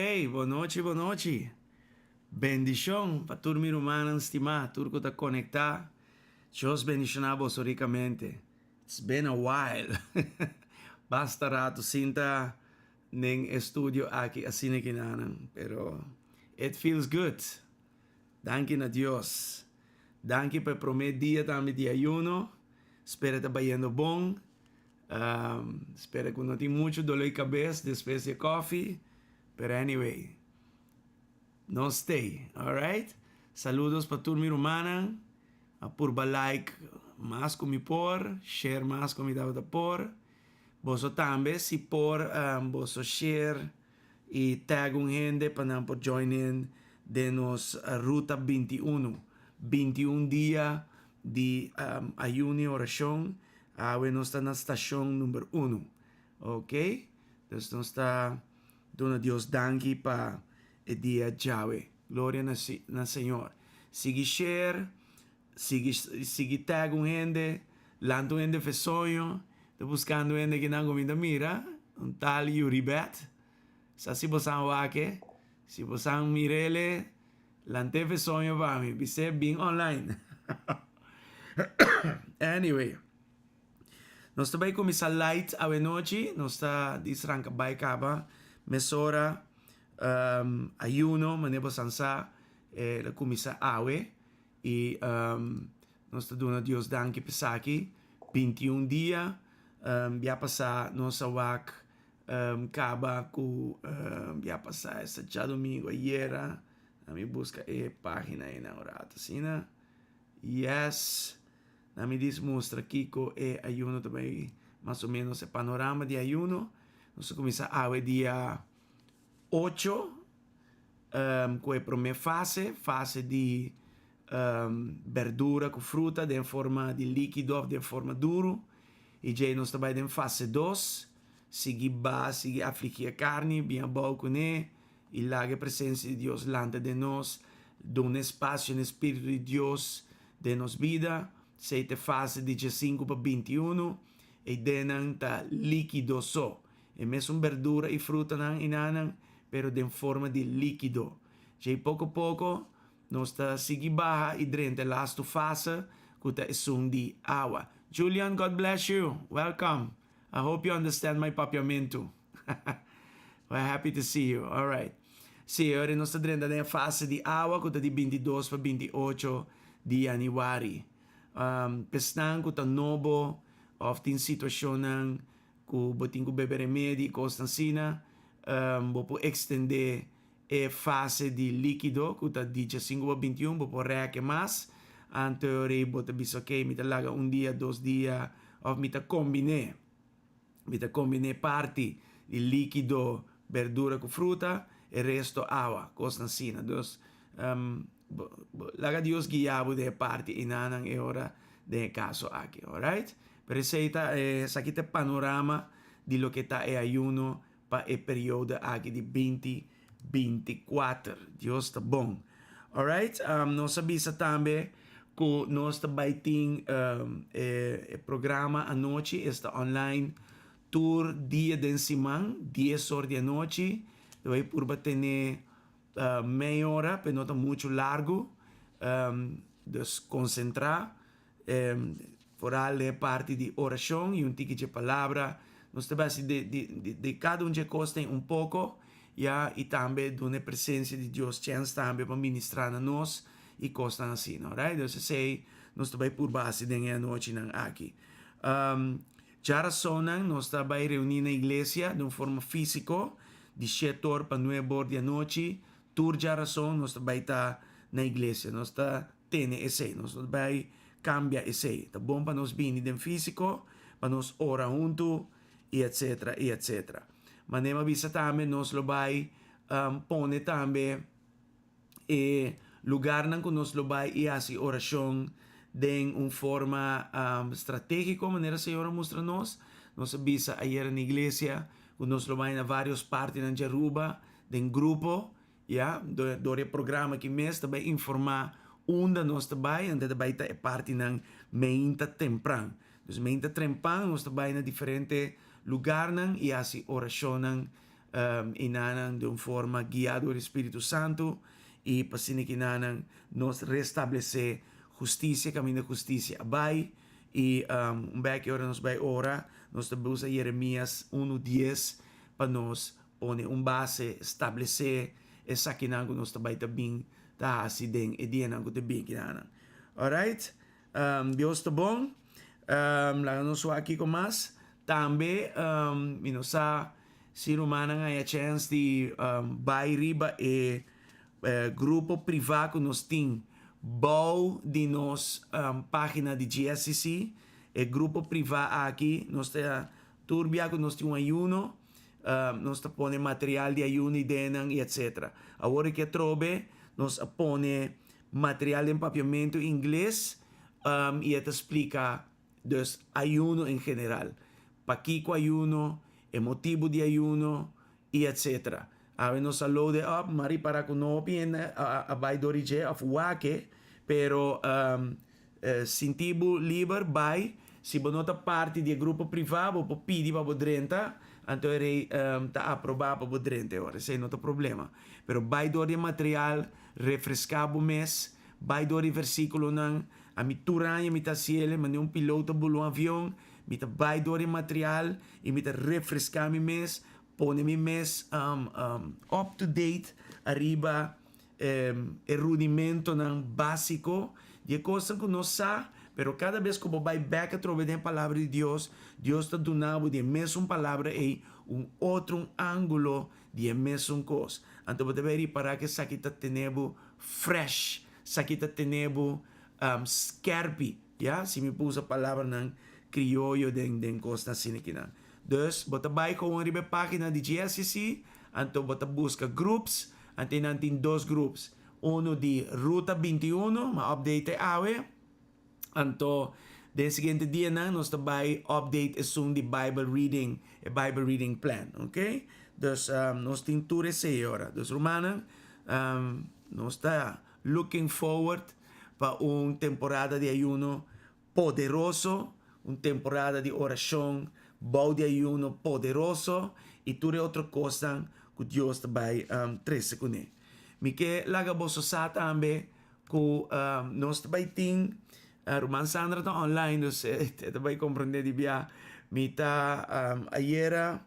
Boa noite. Bendición para todos mis hermanos estimados, turco está conectado. Dios bendicionamos ricamente. It's been a while. Basta rato sinta neng estudio aqui assim que nanan, pero it feels good. Danke a Dios. Danke per primer dia também de ayuno. Espero tá yendo bom. Espero que não tenha muito dor de cabeça depois de coffee. But anyway, no stay, alright? Saludos para todos mis hermanas. Purba like mais como por, share mais como dava por. Boso também se por, boso share e tag gente para por join in de nos ruta 21. 21 dia de ayuno e oração. Nós está na estação número 1. Ok? Então nós está dando a Deus danke para o dia Yahweh. Glória na Senhor. Sigue share, sigue tag gente, lanto gente fez sonho, está buscando gente que não comida mira, tal Yuribet. Se você não wake, se você não mirele, lante fez sonho para mim, você bem online. Anyway, nós também começamos light a noite, nós está disranca by caba, mesora ayuno, manebo sansa, começa awe e nós está dando a Deus danke pesaki, 21 dia, já passar nossa wak caba com já passar essa já domingo ayer, a me busca página aí na orata, assim, né? Yes. Na me diz mostra aqui que ayuno também mais ou menos o panorama de ayuno. Nós começamos a dia 8 com a primeira fase de verdura com fruta de forma de líquido de forma duro. E já nós também em fase 2 seguir afligir a carne bem bom com ele e lá a presença de Deus lante de nós, dá um espaço no Espírito de Deus de nos vida. 7 fase de 5 para 21 e denan ta líquido só. É mesmo verdura e fruta nan inanan, pero de forma de líquido. Já pouco a pouco nós está seguir barra e durante a last fase que tá de água. Julian, God bless you. Welcome. I hope you understand my papiamento. We're happy to see you. All right. Sì, ora nós está durante a fase de água que tá de 22 para 28 de januário. Pesnang ko nobo often sitwasyon ng ko boting ko bebe remedi Constancina po extende fase di líquido ko ta di 5-21 po reake mas anteore bota biso que mi talaga un dia 2 dia of mi ta combine parti di líquido verdura con fruta e resto agua Constancina dos laga Dios guiabo de parte inanang e ora de caso aqui, alright? Pero esta sakita panorama di lo que está ayuno pa e periodo aqui de 2024. Dios está bom. Alright? Nós sabisa também que nós está baiting programa a noite, está online tour dia de semana, 10 horas de noite. Vai por bater meia hora, pero não está muito largo. Desconcentrar. Foral de parte de oração e tique de palavra. Nós também de cada que costa pouco. E também de uma presença de Deus chance também para ministrar a nós e costa assim, alright? Então, sei, nós também por base de noite aqui. Já razonan, nós também reunir na igreja de uma forma física, de 7 horas para 9 horas da noite. Tour já razão, nós também está na igreja, nós está tendo esse, nós também cambia esse, tá bom para nós vir de físico, para nós orar junto, e etc, e etc. Mas nem avisa também, nós lo vai pone também lugar na que nós lo vai e assim oração de uma forma estratégica, maneira que a Senhora mostra nós avisa ayer na igreja, que nós lo vai na várias partes na Jeruba, de grupo, door het programa que mês também informar onde nós trabalhamos, onde também é parte ng meinta tempran. Dus meinta tempran nós trabalhamos na diferente lugar nang e assim oração nang inanang de uma forma guiado pelo Espírito Santo e pasine que inanang nos restabelecer justiça, caminho de justiça abai e um back ora nos vai ora nos tabusa Jeremias 1:10 para nos pone base estabelecer essa que nang nos tabai tabing ta asideng e dia nang tabing kinanang. Alright? Deus tá bom. Lá nos aqui com mais também minosa si rumana nga a chance de vai riba e grupo privado que nós tem bom de nos página de GSCC e grupo privado aqui nós está turbia que nós tem ayuno nós está pone material de ayuno e denang e etc. Agora que trobe nós pone material de empapiamento em inglês e te explica dus ayuno en general. Paquico ayuno, el motivo de ayuno y etc. A ver, nos load up, mari para que no piensa a baidorije of wake, pero sintibu liber by si bonota parte di gruppo privato, po pidi pa bodrenta, anto ere ta aprovado pa bodrente ora, sei nota problema. Pero baidori material refrescabo mes, baidori versículo nang a mi turanya mi ta cielo, mani un piloto bulo avião, mi ta baidori material e mi ta refrescar mi mes, pone mi mes up to date arriba el rudimento nang básico de coisa que não sa, pero cada vez que eu vai back a través da palavra de Deus, Deus está dando de mesma palavra e outro ângulo de mesma coisa. Então você vai reparar que isso aqui está tendo fresh, isso aqui está tendo scarpi, ja? Se me pus a palavra ng criollo den costa sinikinan. Dus, bota vai com a página de GSCC, então bota busca groups, antes nantin dois grupos, uno de Ruta 21, ma-update awe, anto den seguinte dia na, nós também update asung de Bible reading plan, ok? Dus, nós tem tudo essa hora. Dus, Romana, nós está looking forward para uma temporada de ayuno poderoso, uma temporada de oração, bom de ayuno poderoso e tudo outra coisa que Deus vai trazer com ele. Me que laga boso sa tambe que nós também tem Roman Sandra tá online, dus também compreender de bia me tá ayer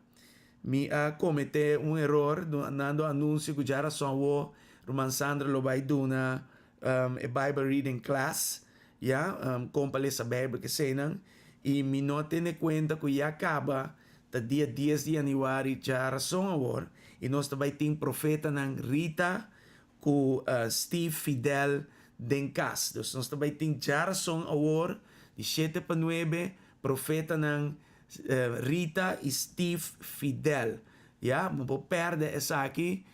me comete error dando anúncio que já era só o Roman Sandra lo vai duna a Bible reading class, ya, compale sa Bible que senang, e me não tem conta que já acaba, tá dia 10 de januário, já razão agora, e nós também tem profeta ng Rita, com Steve Fidel Dencas. Então, nós também tem já razão agora, de 7 para 9, profeta ng Rita e Steve Fidel. Ya, não vou perder essa aqui,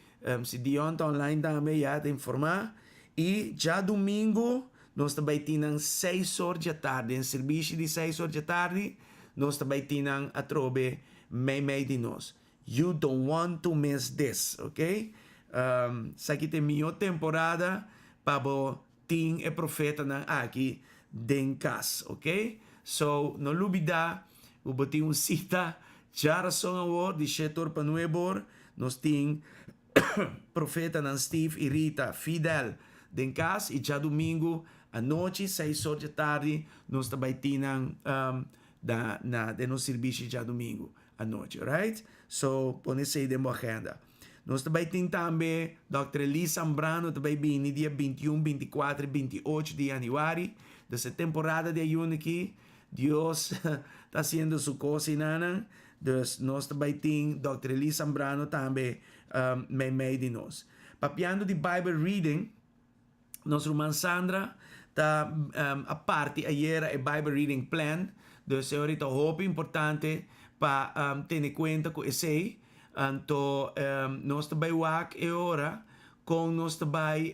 se Dion tá online também, já te informar. E já domingo, nós também temos 6 horas da tarde, em serviço de 6 horas da tarde, nós também temos a trobe meio de nós. You don't want to miss this, ok? Essa aqui tem minha temporada para o ting e profeta na aqui denkas, ok? So, não olvida, o botin um cita, já razão award de 7 horas para 9 horas, nós temos profeta na Steve e Rita Fidel Dencas, e já domingo à noite, 6 horas da tarde, nós também temos de nos serviço já domingo à noite, alright? So, põe-se aí de uma agenda. Nós também temos também Dr. Elisa Zambrano, também bem no dia 21, 24 e 28 de januário, dessa temporada de ayuno aqui. Deus está fazendo sua coisa, nana. Nós também temos Dr. Elisa Zambrano também meio de nós. Papiando de Bible reading, nossa irmã Sandra está a parte ayer a Bible reading plan. Dus ahorita hope importante para ter conta com esse. Então, nós também wak e ora com nós também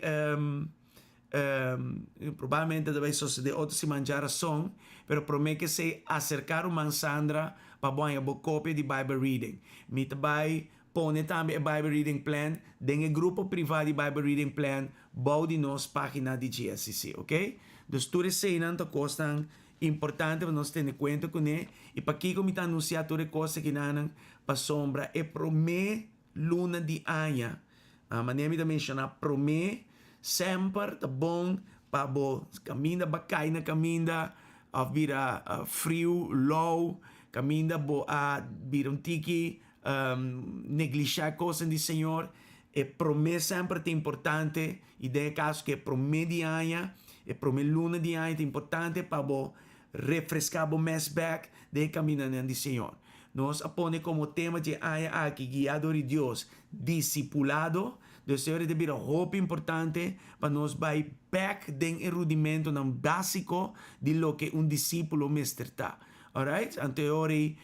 provavelmente também suceder outro se manjar som, pero promete que se acercar uma Sandra para boa cópia de Bible reading. Me também põe também a Bible reading plan, den grupo privado de Bible reading plan, bau de nós página de GSCC, ok? Dus tudo isso não custam importante para nós ter conta com ele e para que como está anunciado toda coisa que não para sombra e promete luna di anya. Manemi da mencionar prome sempre tá bom para bo caminda bacai na caminda of vira frio low caminda bo a vira um tiki negligenciar coisas do Senhor e promessa sempre é importante e de caso que prome di anya e prome luna di anya é importante para bo refrescar bo mes back de caminhando do Senhor. Nós apone como tema de aya aqui guiado de Deus discipulado. Dus Senhor é de hope importante para nós vai back den erudimento não básico de lo que um discípulo mestre tá. Alright? Anteori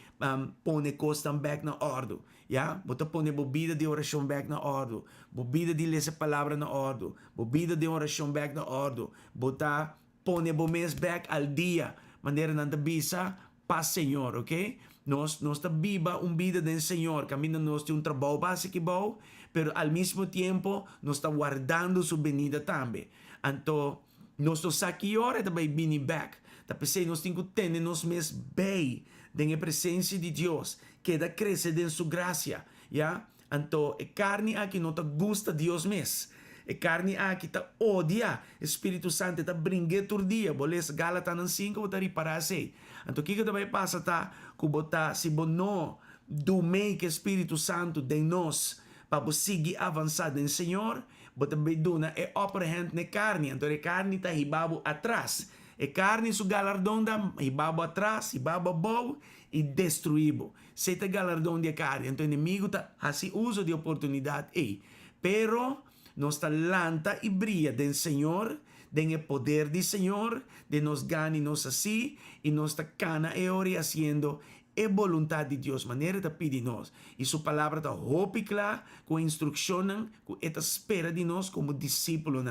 pone costa back na ordem. Yeah? Bota pone bobida de oração back na ordem. Bobida de ler a palavra na ordem. Bobida de oração back na ordem. Bota pone bo mes back al dia. Maneira não bisa paz Senhor, ok? Nós está viva vida do Senhor. Camina nós de trabalho básico, pero al mismo tiempo nos está guardando su venida também. Então, nós estamos aqui agora também vindo back. Tapi nós temos que ter nos mes bem da presença de Deus, que da crescer em sua graça, ya? Então, a carne aqui não te gusta Deus mes. A carne aqui te odia. Espírito Santo te brinque todo dia. Boles Galatanos 5 te reparar sei. Então, o que vai passar tá? Kubota se bono do meio que Espírito Santo de nós para seguir avançar em Senhor, bota beduna é operante na carne. Então, a carne está hibabo atrás. A carne su galardão da hibabo atrás, hibabo bom e destruíbo. Se te galardão de carne, então o inimigo está assim uso de oportunidade aí. Pero nós está lanta e brilha do Senhor, den o poder do Senhor, de nos ganhe nos assim e nos está cana e ori haciendo é vontade de Deus, maneira de pedir nós. E sua palavra está hópica, com instrução, com esta espera de nós como discípulo.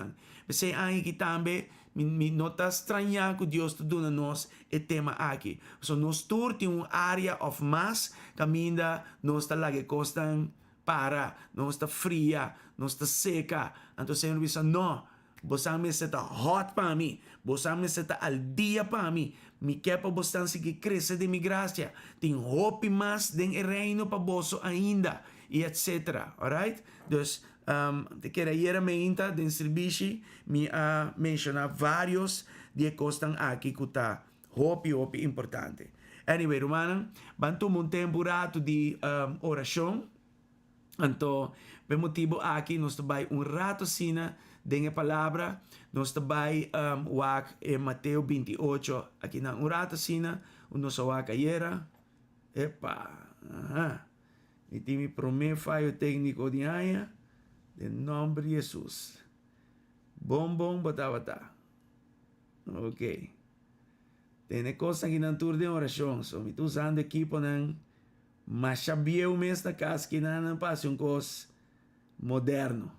Você aqui também, me nota estranha que Deus está dando a nós o tema aqui. So, nós tem uma área of mass, caminha, nós está lá que costam para, nós está fria, nós está seca. Então, o Senhor diz, não, você me está hot para mim, você me está al dia para mim. Mi kepa bastante que cresce de mi gracia. Tem hope mais den reino para boso ainda. E etc. Alright? Dus, te quero ir a meinta den serviço, me a mencionar vários de costas aqui que tá hope importante. Anyway, Romana, bantu um tempo rato de oração. Então, por motivo aqui, nós vai rato sina den a palavra, nós também wak Mateus 28, aqui na rato sina, nós wak ayera, epa, e time promê falho técnico de aia, em nome de Jesus. Bom, bata. Ok. Tem coisa que não tur de oração, so me tu usando equipo ng mas sabia o mês na casa que não passa um coisa moderno.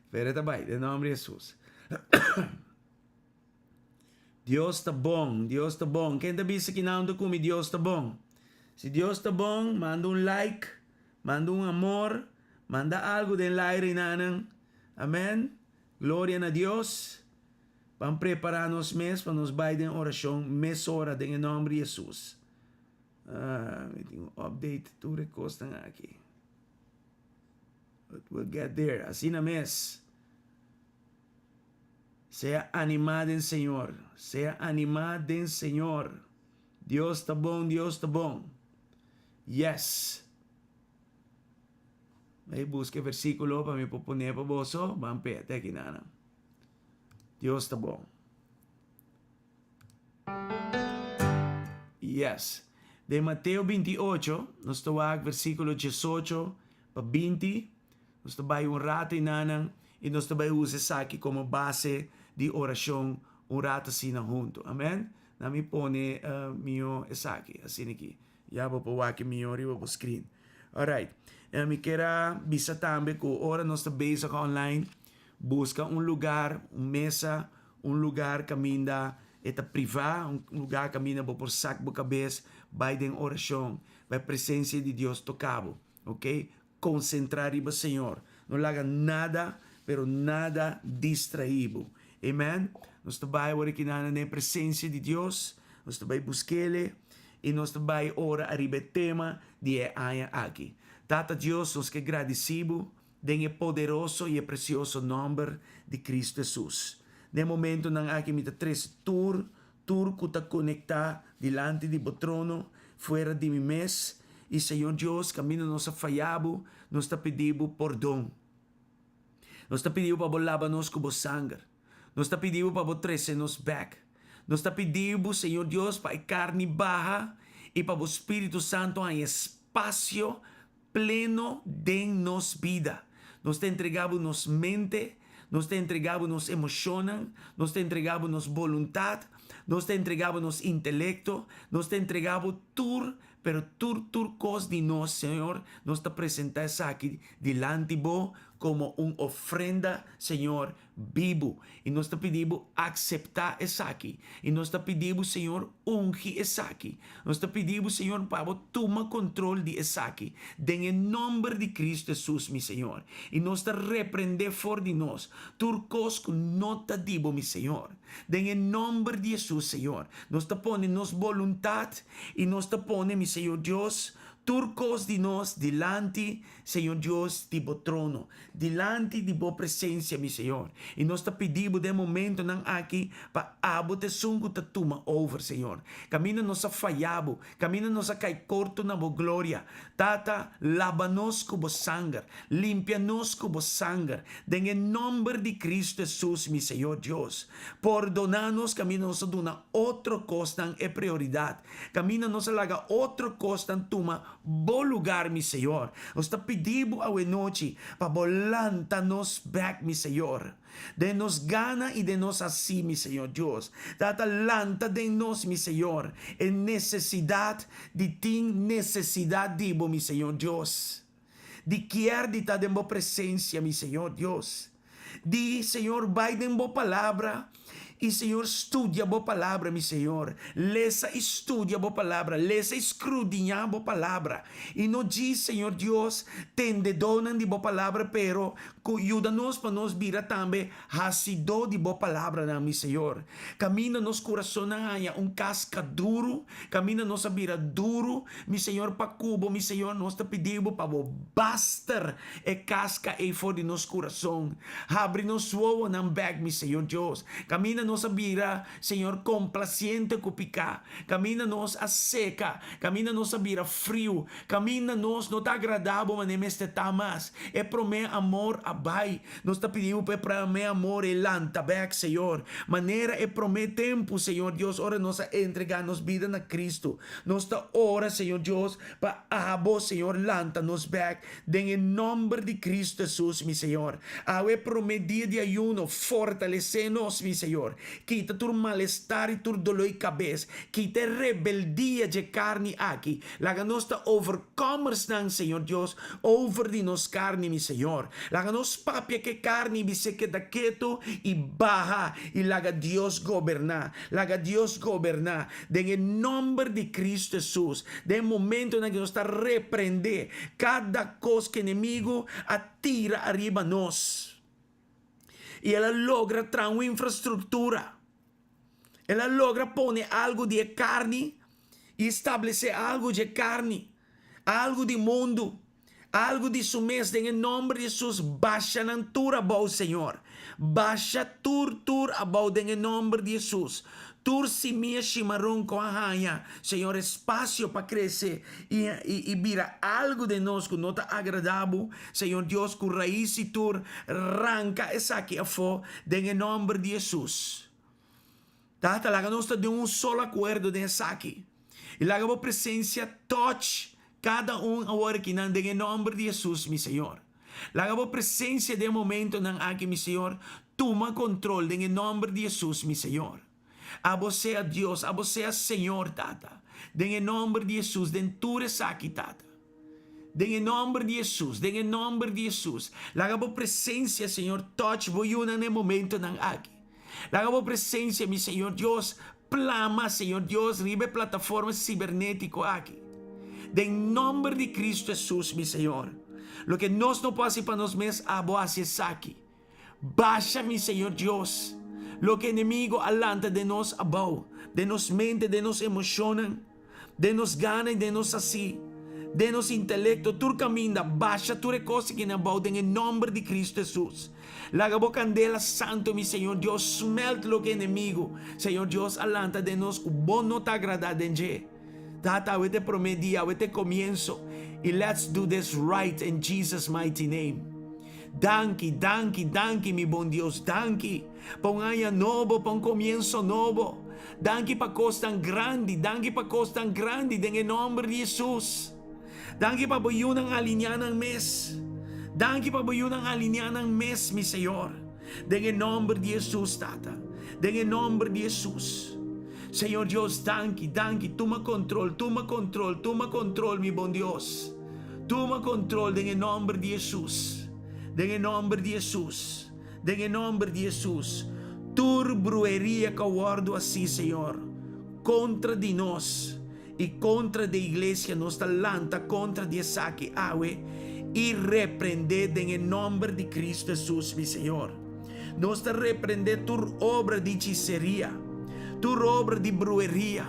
Pero tá bem, em nome de Jesus. Deus está bom. Quem tá bisa que não comigo, Deus está bom. Se Deus está bom, manda um like, manda um amor, manda algo de like nanan. Amém? Glória a Deus. Vamos preparar nos mês para nos vai em oração, mês hora em nome de Jesus. Tem um update, tudo recostam aqui. But we'll get there. Assim na mês. Seja animado em Senhor. Deus está bom. Yes. Aí busque versículo para me proponer para você. Vamos ver até aqui nada. Deus está bom. Yes. De Mateus 28, nós estamos versículo 18 para 20. Nós estamos rato e nanang. E nós também usamos isso aqui como base de oração, rato assim junto. Amém? Na me pone meu isso aqui, assim aqui. Já vou pôr aqui meu riba para o screen. Alright. Me quero bisa também que agora nós estamos online. Busca lugar, mesa, lugar caminha, eta privado, lugar caminha por saco por cabeça, vai em oração, vai presença de Deus tocado, ok? Concentrar em Senhor. Não haga nada, pero nada distraído. Amen? Nós estamos aqui na presença de Deus, nós estamos buscando e nós estamos ora arriba tema de aia aqui. Tata Dios, nos que agradecido den el poderoso y el precioso nombre de Cristo Jesús. De momento, nang aking mita tres tur kuta conectar delante de trono, fuera de mi mes. Y Señor Dios, camino nos ha fallado, nos está pidiendo perdón. Nos está pidiendo para lavarnos con sangre. Nos está pidiendo para traernos back. Nos está pidiendo, Señor Dios, para carne baja y para el Espíritu Santo en espacio pleno de nos vida. Nos está entregando nos mente, nos está entregando nos emociones, nos está entregando nos voluntad, nos está entregando nos intelecto, nos está entregando pero cos de nos, Señor, nos está presentando aquí delante de vos como una ofrenda, Señor, vivo. Y nos está pidiendo aceptar eso aquí. Y nos está pidiendo, Señor, ungir eso aquí. Nos está pidiendo, Señor, para tomar control de eso aquí. En el nombre de Cristo Jesús, mi Señor. Y nos está reprender for de nos. Turcos con nota divo, mi Señor. En el nombre de Jesús, Señor. Nos está poniendo voluntad y nos está poniendo, mi Señor Dios, turcos de nos delante, Señor Dios, de tu trono, delante de tu presencia, mi Señor. Y nos está pidiendo de momento nang aquí para abote sungo ta tuma over, Señor. Camina nos ha fallado, camina nos ha caído corto na vo gloria. Tata, lávanos con vos sangre, limpianos con vos sangre. En el nombre de Cristo Jesús, mi Señor Dios. Perdonanos, camina nos a una otra cosa en prioridad. Camina nos a laga otra cosa en tuma bom lugar, mi Senhor. Nos está pedindo a noite para volanta-nos back, mi Senhor. De-nos gana e de-nos assim, mi Senhor Deus. Tatalanta de nos, mi Senhor. En necessidade de ti, necessidade de mi Senhor Deus. De querer de estar em boa presença, mi Senhor Deus. De, Senhor, vai em boa palavra. E, Senhor, estudia a boa palavra, meu Senhor. Leça, estudia a boa palavra. Leça, escrudinha a boa palavra. E não diz, Senhor Deus, tende donan de boa palavra, pero ajuda-nos para nos virar também hacido de boa palavra, meu Senhor. Camina nos coração haya casca duro. Camina nos a vira duro, meu Senhor, para cubo, meu Senhor, nós te pedimos para bastar casca e for de nos coração. Abre-nos o nan bag, meu Senhor Deus. Camina nos a vira, Senhor, complaciente cupica. Camina-nos a seca. Camina-nos a vira frio. Camina-nos não está agradável, mas neste tamas. É para mim amor abai. Nós está pedindo para mim amor e lanta back, Senhor. Maneira é para mim tempo, Senhor Deus. Ora nos a entregar-nos vida na Cristo. Nós está ora, Senhor Deus, para abo, Senhor, lanta-nos back. Em nome de Cristo Jesus, mi Senhor. Awe para mim dia de ayuno, fortalecer-nos, mi Senhor. Quita tu malestar e tu dolor de cabeça. Quita rebeldia de carne aqui. Laga-nos ta overcomers ng Senhor Deus. Over di nos carne, mi Senhor. Laga-nos papia que carne bise que daqueto e baja. E laga Dios gobernar. Laga Dios gobernar. En el nombre de Cristo Jesus. De momento na que nos está reprender cada cosa que inimigo atira arriba nos. Y ella logra traer una infraestructura. Ella logra poner algo de carne y establecer algo de carne, algo de mundo, algo de su mes. En el nombre de Jesús, baixa na altura, Señor. Baixa tur abau en el nombre de Jesús. Tur si minha chimarrão com a rainha, Senhor, espaço para crescer e vira algo de nós que não está agradável, Senhor Deus, com raiz e tur, arranca essa aqui a fora, em nome de Jesus. Tata, laga nós de solo acordo nessa aqui. E laga a presença, touch cada agora que não, em nome de Jesus, meu Senhor. Laga a presença de momento não aqui, meu Senhor, toma controle, em nome de Jesus, meu Senhor. A você a Deus, a você a Senhor, Tata. En nome de Jesus, dentures aqui, Tata. En nome de Jesus, en nome de Jesus. Laga a presença, Senhor, touch, voyuna no momento não aqui. Laga a presença, meu Senhor Deus, plama, Senhor Deus, ribe plataforma cibernético aqui. En nome de Cristo Jesus, meu Senhor. Lo que nós não passa para nós mesmos, abo hacia aqui. Baixa, meu Senhor Deus. Lo que enemigo alanta de nos abau, de nos mente, de nos emocionan, de nos gana y de nos así. Denos intelecto, tur caminda, baixa ture cose que na bauden em nome de Cristo Jesus. Laga bo candela santo, mi Senhor Deus, smelt lo que inimigo. Senhor Deus, alanta de nos, o bom não tá agradado em je. Tata, eu te prometi, eu te comienzo. E let's do this right in Jesus' mighty name. Danke, mi bom Deus, danke. Pa un año novo, pa un comienzo novo. Danke pa cose tan grande, em nome de Jesus. Danke pa boyunang alinyan ng mes. Danke pa boyunang alinyan ng mes, mi Senhor. Em nome de Jesus, Tata. Em nome de Jesus. Senhor Deus, danke. Toma control, mi bom Deus. Toma control em nome de Jesus. Em nome de Jesus. Em nome de Jesus. Tur brueria que guardo assim, Senhor. Contra de nós. E contra da igreja nos talanta contra de saque awe e repreender em nome de Cristo Jesus, meu Senhor. Nos repreender tur obra de hechiceria, tur obra de brueria,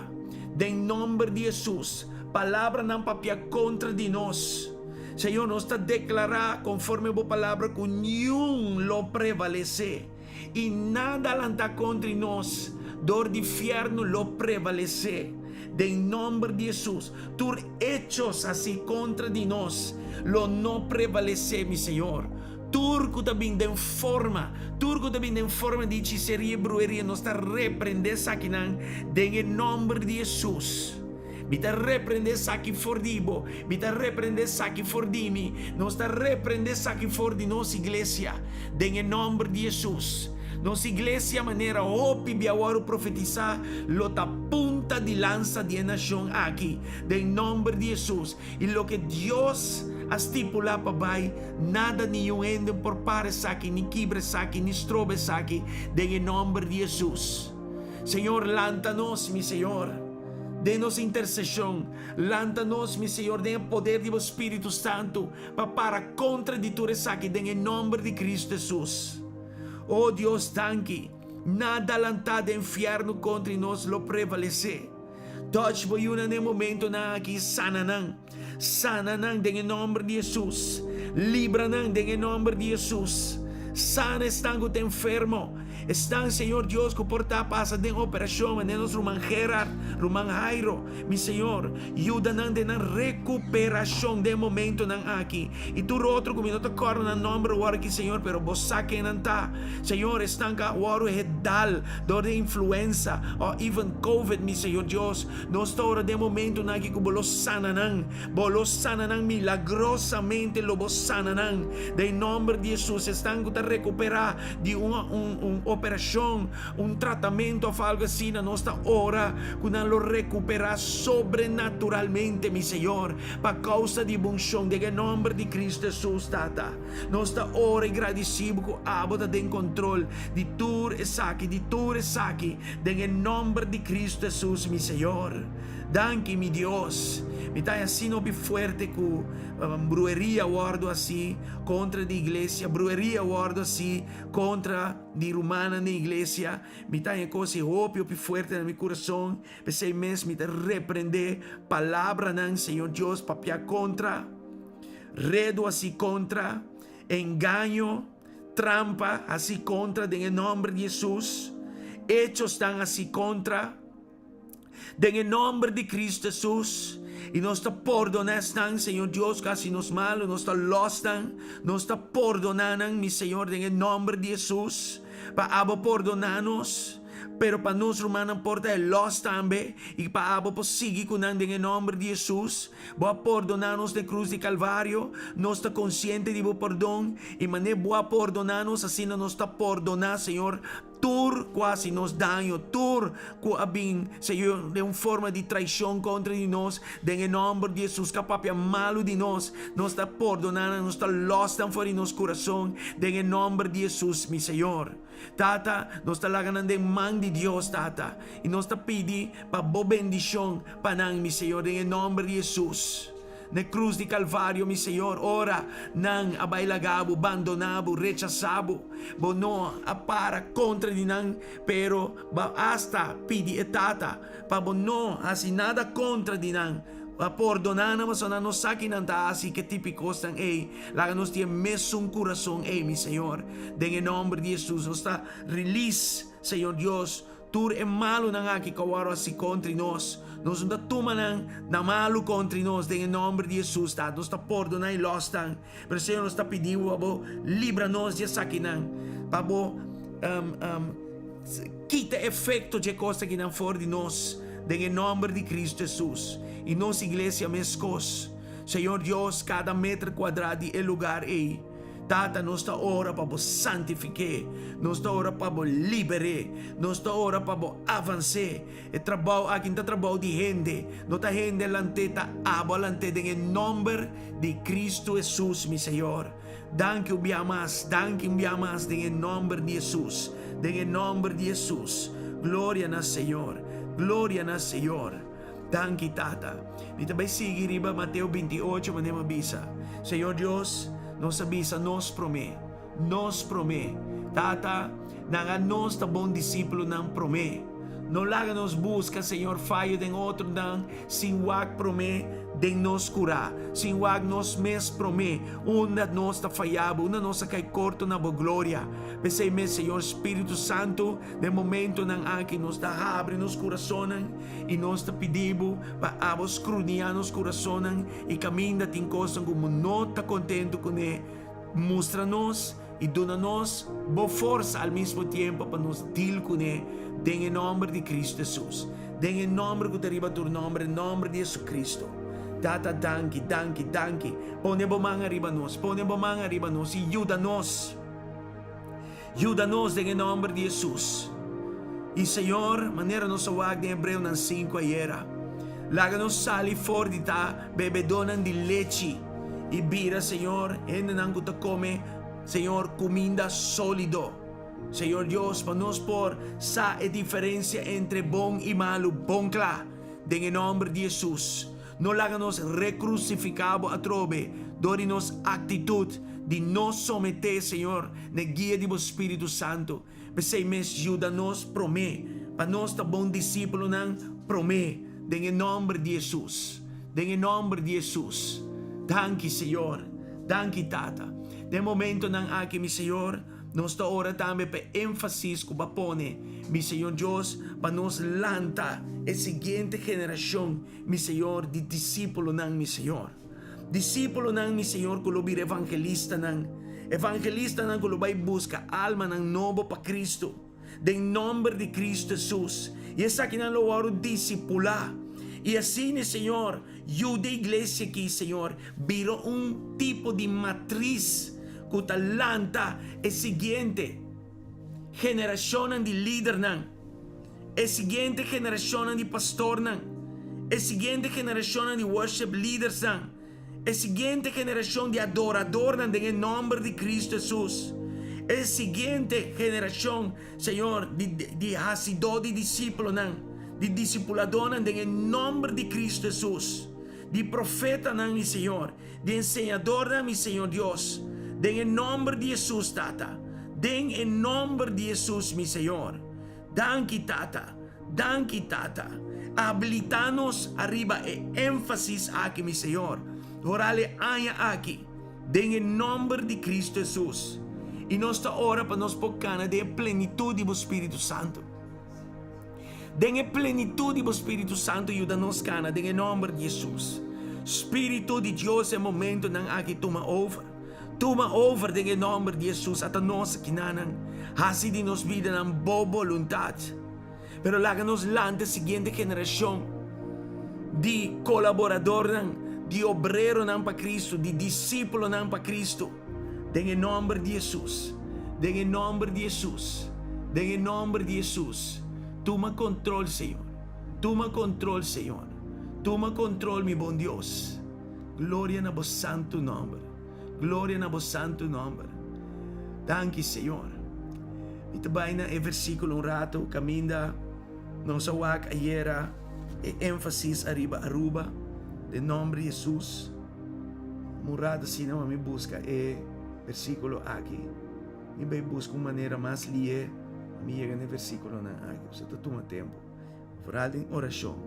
em nome de Jesus. Palavra não papia contra de nós. Senhor, nos declarar conforme a palavra que nenhum lo prevalece e nada lanta contra nós. Dor de inferno lo prevalece. Em nome de Jesus, tur hechos assim contra de nós, lo não prevalece, mi Senhor. Turco também de forma de hechiceria e brueria, nos está repreender saquinan, em nome de Jesus. Mi te reprende saki fordibo, mi te reprende saki fordimi, nos está reprender saki for de nossa igreja, em nome de Jesus. Nossa igreja maneira hopi biawaro profetizar lota punta de lança de nação aqui, em nome de Jesus. E lo que Deus estipula para vai, nada nenhum ende por pare saki, ni quibre saki, ni strobe saki, em nome de Jesus. Senhor, lanta-nos, mi Senhor. Denos intercessão, lanta-nos, mi Senhor, den poder do Espírito Santo para contra de tudo isso aqui, em nome de Cristo Jesus. Oh Deus, danke. Nada lantado inferno contra nós lo prevalece. Touch boyuna no momento na aqui sananang em nome de Jesus. Libra nang em nome de Jesus. Sana estão o enfermo. Estão, Senhor Deus, que porta passa de operação, menos Roman Gerard, Roman Jairo, mi Senhor, ajuda nang de na recuperação de momento nang aqui. E tu outro como não te corro na nome do aqui, Senhor, pero vos saque nanta. Senhor, estão cá o hedal, dor de influenza, ou even COVID, mi Senhor Deus, nos tora de momento nang aqui que bolos sananang milagrosamente lo bos sananang. De nome de Jesus, estão que te recuperar de operação, tratamento ou algo assim na nossa hora, que não lo recuperar sobrenaturalmente, mi Senhor, por causa de bunção, em nome de Cristo Jesus, Tata. Nossa hora agradecido que abota de controle de tur e saque, em nome de Cristo Jesus, mi Senhor. Danke, mi Deus. Mi tá assim no fuerte que brueria guardo assim contra de igreja, brueria guardo assim contra de romana na igreja. Mi tá coisa ópio fuerte no meu coração. Pensei mesmo, mi te repreender palavra nan Senhor Deus, papia contra, redo assim contra, engano, trampa assim contra, em nome de Jesus. Hechos estão assim contra, em nome de Cristo Jesus. E nós te perdonamos, Senhor Deus, casi nos malo, nós te lostan, nós te perdonamos, mi Senhor, em nome de Jesus. Para abo perdonar-nos, pero para nós romana porta é lost também, e para abo posigi kunang em nome de Jesus. Boa perdonar-nos de cruz de Calvário, nós te consciente de bo perdão, e mané boa perdonar-nos, assim nós te perdonar, Senhor. Tur quase nos daño, tur abing, Senhor, de uma forma de traição contra de nós, em nome de Jesus, capapia malo de nós está perdonando, nos está lostan fora de nosso coração, em nome de Jesus, mi Senhor. Tata, nos está lagando de mão de Deus, Tata, e nos está pedindo para boa bendição, para mi Senhor, em nome de Jesus. Na cruz de Calvário, mi Senhor, ora nang abailagabo, abandonabo, rechazabo, bono apara contra de nang, pero hasta pidi etata, pa bono assim nada contra de nang, perdonana mas na nos sakin ang taasi que tipikos ng laga nos tiya mesong corazón mi Señor, en nombre de Jesús nos está release Señor Dios tur e malo nang aki kawaro si kontra nos da tumanang na malo kontra nos en nombre de Jesús ta nos está perdonay lostang pero Señor nos está pidindo abo libra-nos de sakinang pabo quita efecto de costa que não for de nós, em nome de Cristo Jesus. E nossa igreja mescos, Senhor Deus, cada metro quadrado é lugar aí. Tata, nós está ora para santificar, nós está ora para liberar, nós está ora para avançar. E trabalho aqui está trabalho de gente, não está gente lante tá abalante em nome de Cristo Jesus, meu Senhor. Danke um dia mais em nome de Jesus. En nombre de Jesús, gloria na Señor, Danke tata. Dito ba'y sige riba Mateo 28 manema bisa. Señor Dios, nos avisa, nos prome. Tata, nanga nos ta bom discípulo ng prome. No laga nos busca, Señor, fallo den outro nang sin wag prome den nos cura. Sin wag nos mes prome. Una nos ta falhabo, una nos kay corto na bo gloria. Pensei mes, Señor, Espírito Santo, de momento nang aki nos ta abre nos corazonan e nos ta pedibo pa abos crunia nos corazonan e caminda tincosan como no ta contento con Mostra-nos e dona-nos boa força ao mesmo tempo para nos deal com ele, em nome de Cristo Jesus. Em nome que deriva do nome, em nome de Jesus Cristo. Tata, danke. Pone bomang arriba nos e ajuda-nos. Ajuda-nos em nome de Jesus. E Senhor, maneira nos awag de Hebreu ng 5 ayera. Laga-nos sali for di ta, bebedonan di leche. E bira, Senhor, nang kuta come, Senhor, comida sólido. Senhor Dios, panos por sa e diferencia entre bom y malo, bom cla, en nombre de Jesús. No láganos recrucificado a trove, dorinos actitud de nos someter, Senhor, na guia de vos Espírito Santo. Pesei mes ajuda-nos prome, panos ta bom discípulo nang prome, en nombre de Jesús. En nombre de Jesús. Danke, Senhor. Danke, Tata. De momento ng aki, mi Senhor, nos ta ora tambe pe énfasis ko bapone, mi Senhor Dios, pa nos lanta e siguiente generación, mi Senhor, di discípulo ng mi Senhor. Discípulo ng mi Senhor, kulubir evangelista ng kulubay busca alma ng novo pa Cristo. Den nombre de Cristo Jesus. E essa aqui na lugar discipula. E assim, Senhor, ajuda a igreja aqui, Senhor, virou tipo de matriz que talanta é seguinte geração de líder não, é seguinte geração de pastor não, é seguinte geração de worship leaders não, é seguinte geração de adorador não, em nome de Cristo Jesus. É seguinte geração, Senhor, de hasidor de discípulo não. De discipulador em nome de Cristo Jesus, de profeta mi Senhor, de ensinador mi Senhor Deus, em nome de Jesus, Tata, em nome de Jesus, mi Senhor. Danke, Tata, habilita-nos arriba e énfasis aqui, mi Senhor, orale aya aqui, em nome de Cristo Jesus, e nós ta ora para nos pocana de plenitude do Espírito Santo. Dengue plenitude do Espírito Santo ajuda-nos cana, em nome de Jesus. Espírito de Deus é momento nang aqui toma over. Toma over em nome de Jesus at a nossa kinanan. Hasi de nos vida ng boa voluntade. Pero laga-nos lante seguinte geração de colaborador nang, de obrero nang pa Cristo, de discípulo nang pa Cristo. Em nome de Jesus. Em nome de Jesus. Em nome de Jesus. Toma control, Senhor. Toma control, Senhor. Toma control, mi bom Deus. Glória na vos santo nome. Glória na vos santo nome. Danke, Senhor. Itabay na versículo um rato, caminda, não sawak ayera, e énfasis arriba aruba, de nome de Jesus. Murada sina me busca, versículo aqui. E vai buscar uma maneira mais lie, me chega no versículo na aqui. Você toma tempo. Orar em oração.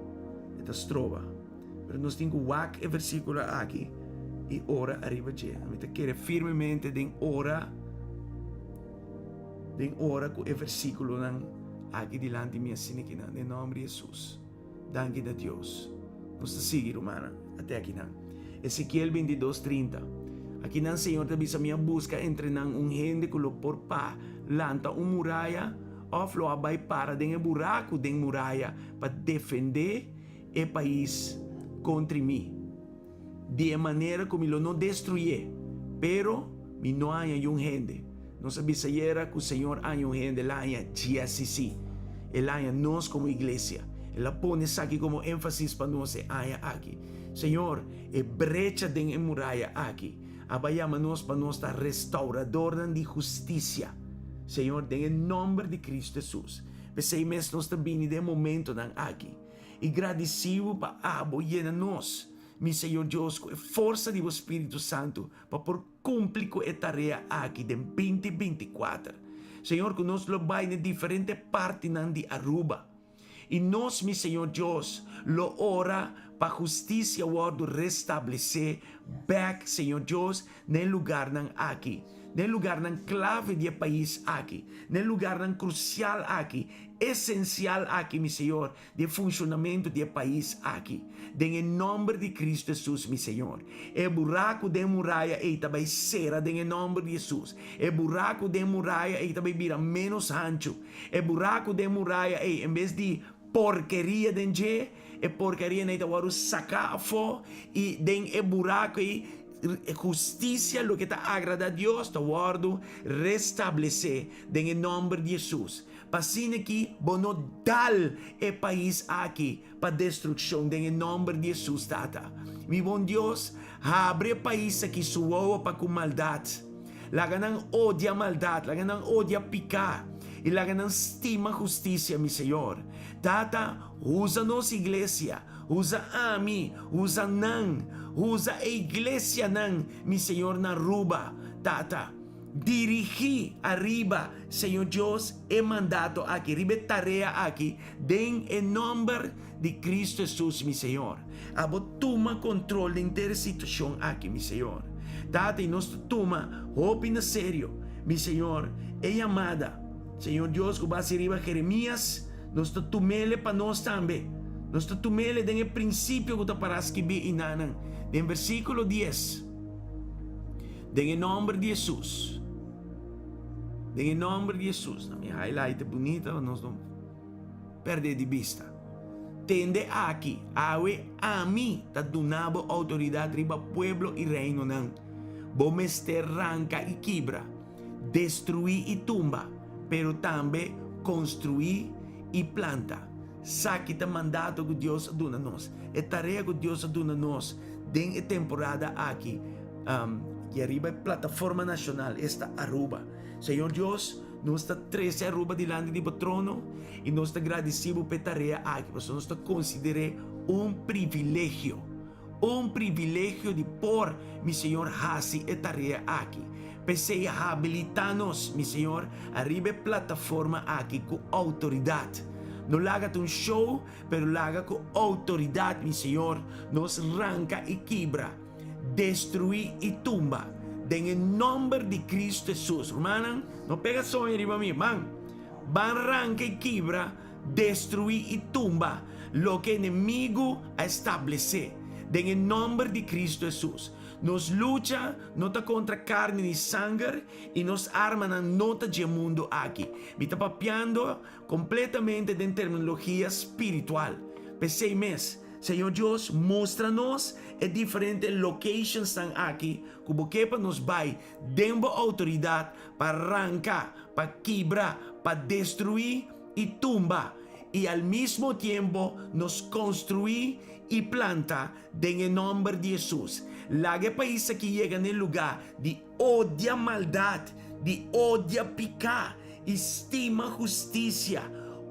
Esta trova. Pero nós temos que o versículo aqui e ora arriba je. A gente quer firmemente den ora com o versículo aqui delante de minha sinikina, em nome de Jesus. Danke a Deus. Nós seguir, humana, até aqui não. Ezequiel 22:30. Aqui não, Senhor, também sa minha busca entre gente que lo por pa lanta muralha of lo abay para den buraco den muralha para defender o país contra mim. De maneira como lo não destruir, pero mi não há gente. Nós avisamos que o Senhor há gente lá em GSCC. Ele há nós como igreja. Ele põe isso aqui como ênfase para nós aqui. Senhor, brecha den muralha aqui. Abayamos para nós estar restaurador de justiça. Senhor, em nome de Cristo Jesus. Pensei mesmo nós também de momento aqui. E agradecido para apoiar nós. Mi Senhor Deus, com a força do Espírito Santo, para por cumprir com a tarefa aqui de 2024. Senhor, que nós lo vai em diferentes partes de Aruba. E nós, mi Senhor Deus, lo ora para a justiça o restabelecer back, Senhor Deus, no lugar aqui. No lugar clave do país aqui. No lugar crucial aqui. Essencial aqui, mi Senhor, de funcionamento do país aqui. Em nome de Cristo Jesus, mi Senhor. O buraco de muralha também será em nome de Jesus. O buraco de muralha também vira menos ancho. O buraco de muralha, em vez de porqueria de gente, é porcaria nem tawaru sacar fora e den e buraco e justiça lo que está agrada a Deus tawaru restabelecer em nome de Jesus. Pasine aqui bono dal e país aqui para destruição em nome de Jesus tata. Mi bom Deus abre país aqui suoa para com maldade. Laga nang odia maldade, laga nang odia picar. E laga nang estima justiça, mi Senhor. Tata, usa nossa igreja, usa a mim, usa a igreja mi Senhor, na Aruba. Tata, dirigir arriba, Senhor Deus, é mandato aqui, ribe tarefa aqui, em nome de Cristo Jesus, mi Senhor. Abo toma controle de inteira situação aqui, mi Senhor. Tata, e nós toma, hope na sério, mi Senhor, é amada. Senhor Deus, que vai arriba Jeremias, nós tomele para nós também. Nós tomele den princípio que para escrever inanan. Den versículo 10. Den nome de Jesus. Den nome de Jesus. Na minha highlight bonita, nós não perder de vista. Tende aqui, a mim, tá donando autoridade riba pueblo e reino nan. Bomester arranca e quebra, destruir e tumba, pero também construir e planta. Saque tá mandato que Deus dona nós. É tarefa que Deus dona nós. Den a temporada aqui. E arriba a plataforma nacional, esta Aruba. Senhor Deus, nós está 13 Aruba diante do trono e nós está agradecido pela tarefa aqui. Nós está considerando privilégio de por, mi Senhor, hasi a tarefa aqui. Pensei habilitar-nos, mi Senhor, arriba a plataforma aqui com autoridade. Não laga show, pero laga com autoridade, mi Senhor. Nos arranca e quebra, destruir e tumba. Em nome de Cristo Jesus. Hermana, não pega só em riba mim, man. Arranca e quebra, destruir e tumba lo que o inimigo a estabelecer. Em nome de Cristo Jesus. Nos luta não está contra carne e sangue e nos arma não está de mundo aqui. Me está papiando completamente de terminologia espiritual. Pensei mesmo, Senhor Deus, mostra-nos e diferentes locations estão aqui, como que para nos vai, dando autoridade para arrancar, para quebrar, para destruir e tumba. E ao mesmo tempo nos construir e planta em nome de Jesus. Laga país que chega no lugar de odia maldade, de odia picar, estima justiça,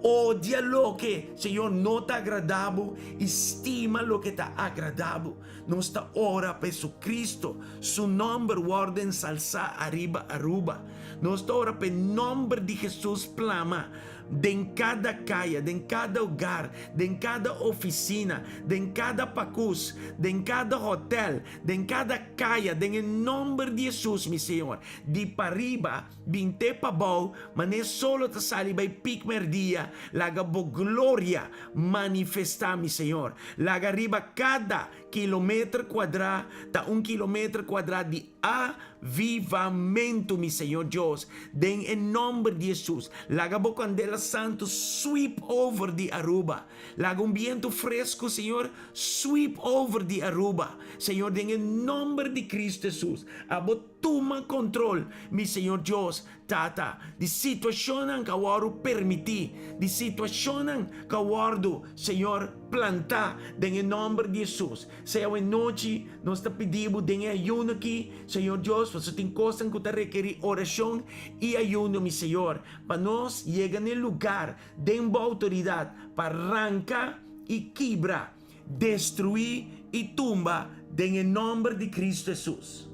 odia lo que, Señor, no está agradable, estima lo que está agradable. Nos está ora para Jesucristo, su nombre guarda en salsa arriba, aruba. Nos está ora para el nombre de Jesús plama. De em cada calle, de em cada hogar, de em cada oficina, de em cada pacus, de em cada hotel, de em cada calle, de em nome de Jesus, meu Senhor. De para arriba, vinte para baixo, mas nem solo te sali by pic merdia, laga bo glória manifestar, meu Senhor. Laga arriba cada quilômetro quadrado, tá quilômetro quadrado de avivamento, meu Senhor Deus. De em nome de Jesus, laga bo candela santo sweep over de Aruba. Laga viento fresco, Senhor, sweep over de Aruba. Senhor, em nome de Cristo Jesus, abo toma control, mi Senhor Deus, tata, de situação que eu permiti, de situação que eu, Senhor, plantar, em nome de Jesus. Senhor, em noite, nós te pedimos, em ayuno aqui, Senhor Deus, você tem coisas que te requer oração e ayuno, mi Senhor, para nós chegar no lugar, de autoridade, para arrancar e quebrar, destruir e tumba, em nome de Cristo Jesus.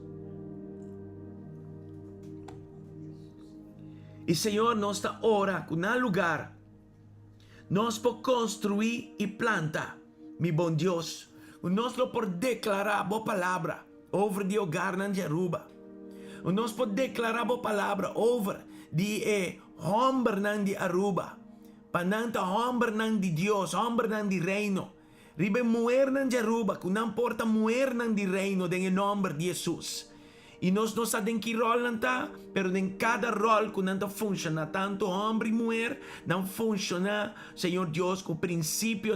E Senhor, nós está ora com um lugar, nós podemos construir e plantar, meu bom Deus. Nós podemos declarar a boa palavra over de hogar na Aruba. Nós podemos declarar a boa palavra over de homem na Aruba. Pananta homem na de Deus, homem na de reino. Ribe mulher na Aruba, que não importa mulher na de reino, em nome de Jesus. E nós não sabemos que rol não está, pero em cada rol que não funciona, tanto homem e mulher, não funciona, Senhor Deus, com o princípio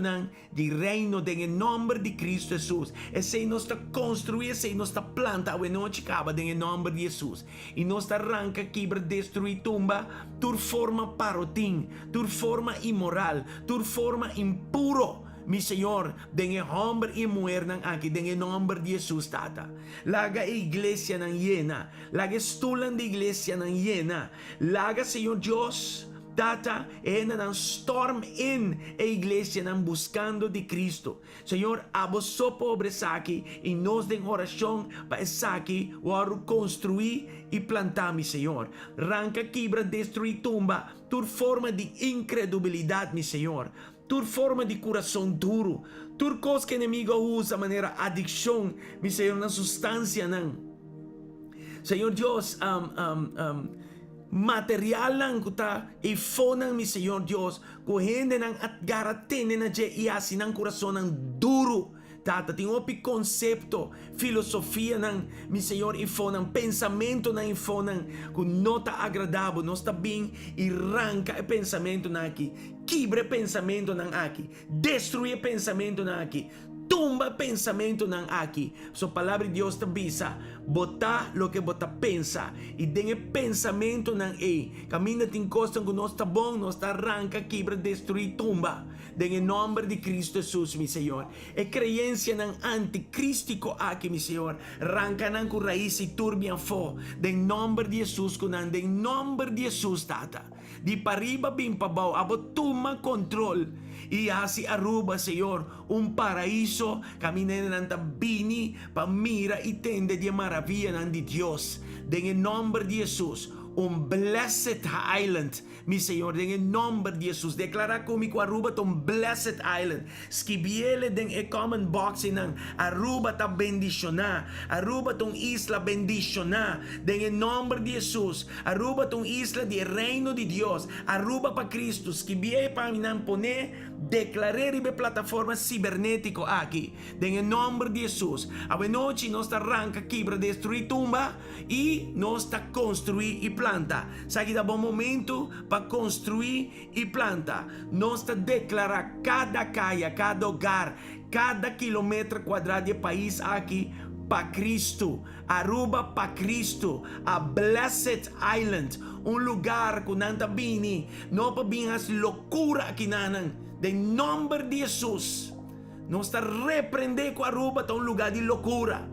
de reino, em nome de Cristo Jesus. E se nós está construir, se nós está planta, o noite acaba, em nome de Jesus. E nós está arranca, quebra, destruir, tumba, tur forma parotim, tur forma imoral, tur forma impuro. Mi Senhor, dengue homem e mulher nang aqui, dengue nome de Jesus, tata. Laga a iglesia nang llena, laga estulan de iglesia nang llena, laga, Senhor Deus, tata, nang storm in a iglesia nang buscando de Cristo. Senhor, abo so pobres aqui, e nós den oração para aqui, waru construir e plantar, mi Senhor. Ranca, quebra, destruir, tumba, tur forma de incredulidade, mi Senhor. Tur forma de coração duro, tur coisa que o inimigo usa, maneira adicção, mi Senhor, na substância, não. Senhor Deus, material lang ko ta, ifonang mi Senhor Deus, kuhende nang at garatene na je iasi ng coração ng duro. Tata, tem outro conceito, filosofia ng, mi Senhor, ifonang, pensamento ng ifonang, kung nota agradável, não está bem, e arranca o pensamento na aqui, quebre pensamento ng aqui, destruir pensamento na aqui, tumba pensamento ng aqui. So, palavra de Deus te bisa, botar lo que bota pensa, e dengue pensamento ng camina tem costa que não está bom, não está arranca, quebra, destruir, tumba. Em nome de Cristo Jesus, mi Senhor. E crença ng anticrístico aqui, mi Senhor. Arranca ng com raiz e turbian fo. Em nome de Jesus, kunan. Em nome de Jesus, tata. Di pariba bim pabaw, abo tuma control. E assim Aruba, Senhor, paraíso, caminhando ng tabini, pamira e tende de maravilha ng de Deus. Em nome de Jesus, blessed island, mi Senhor, em nome de Jesus. Declara comigo Aruba tong blessed island. Skibiele den common box ng Aruba ta bendiciona. Aruba tong isla bendiciona. En nome de Jesus. Aruba tong isla de reino de Dios. Aruba pa Cristo. Skibie pa minan pone. Declarare ribe plataforma cibernético aqui. En nome de Jesus. Ave noche nos ta arranca, quebra, destruir, tumba e nos ta construir e planta. Sabe da bom momento para construir e planta. Nós te declarar cada calle, cada hogar, cada quilômetro quadrado de país aqui para Cristo. Aruba para Cristo. A blessed island. Lugar com nanta bini. Não para binhas loucura aqui nanang. De nome de Jesus. Nós te repreender com Aruba a lugar de loucura.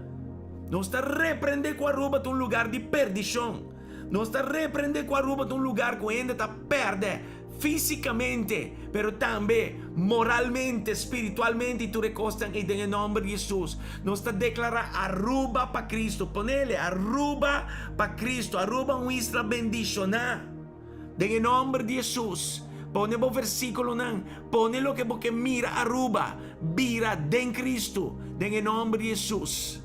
Nós te repreender com Aruba a lugar de perdição. Nós te repreender com Aruba a lugar que ainda está perde fisicamente, pero também moralmente, espiritualmente, tu recostan e em nome de Jesus. Nós está declara Aruba para Cristo, ponele Aruba para Cristo, Aruba isla bendicionar, em nome de Jesus. Pone o versículo nan, pone lo que porque mira Aruba, vira den Cristo, em nome de Jesus.